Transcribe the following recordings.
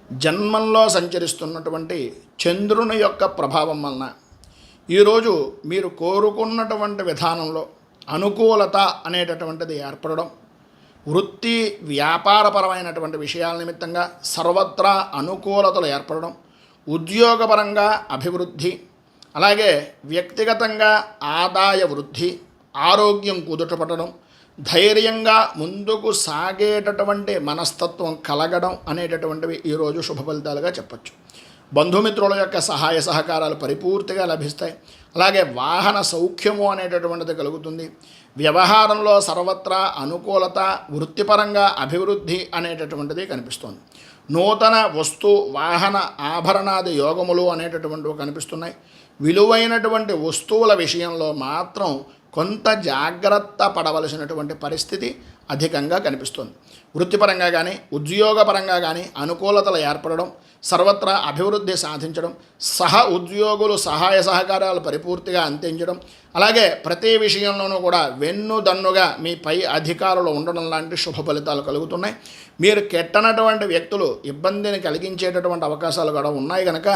జన్మంలో సంచరిస్తున్నటువంటి చంద్రుని యొక్క ప్రభావం వలన ఈరోజు మీరు కోరుకున్నటువంటి విధానంలో అనుకూలత అనేటటువంటిది ఏర్పడడం, వృత్తి వ్యాపారపరమైనటువంటి విషయాల నిమిత్తంగా సర్వత్రా అనుకూలతలు ఏర్పడడం, ఉద్యోగపరంగా అభివృద్ధి, అలాగే వ్యక్తిగతంగా ఆదాయ వృద్ధి, ఆరోగ్యం కుదుటపడడం, ధైర్యంగా ముందుకు సాగేటటువంటి మనస్తత్వం కలగడం అనేటటువంటివి ఈరోజు శుభ ఫలితాలుగా చెప్పచ్చు. బంధుమిత్రుల యొక్క సహాయ సహకారాలు పరిపూర్తిగా లభిస్తాయి. అలాగే వాహన సౌఖ్యము అనేటటువంటిది కలుగుతుంది. వ్యవహారంలో సర్వత్రా అనుకూలత, వృత్తిపరంగా అభివృద్ధి అనేటటువంటిది కనిపిస్తుంది. నూతన వస్తు వాహన ఆభరణాది యోగములు అనేటటువంటివి కనిపిస్తున్నాయి. విలువైనటువంటి వస్తువుల విషయంలో మాత్రం కొంత జాగ్రత్త పడవలసినటువంటి పరిస్థితి అధికంగా కనిపిస్తుంది. వృత్తిపరంగా కానీ ఉద్యోగపరంగా కానీ అనుకూలతలు ఏర్పడడం, సర్వత్రా అభివృద్ధి సాధించడం, ఉద్యోగులు సహాయ సహకారాలు పరిపూర్తిగా అందించడం, అలాగే ప్రతి విషయంలోనూ కూడా వెన్నుదన్నుగా మీ పై అధికారులు ఉండడం లాంటి శుభ ఫలితాలు కలుగుతున్నాయి. మీరు కెట్టనటువంటి వ్యక్తులు ఇబ్బందిని కలిగించేటటువంటి అవకాశాలు కూడా ఉన్నాయి కనుక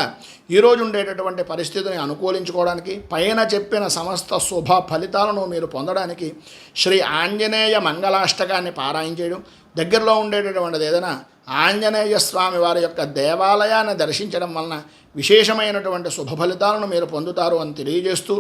ఈరోజు ఉండేటటువంటి పరిస్థితిని అనుకూలించుకోవడానికి, పైన చెప్పిన సమస్త శుభ ఫలితాలను మీరు పొందడానికి శ్రీ ఆంజనేయ మంగళాష్టకాన్ని పారాయణ చేయడం, దగ్గరలో ఉండేటటువంటిది ఏదైనా ఆంజనేయ స్వామి వారి యొక్క దేవాలయాన్ని దర్శించడం వలన విశేషమైనటువంటి శుభ ఫలితాలను మీరు పొందుతారు అని తెలియజేస్తూ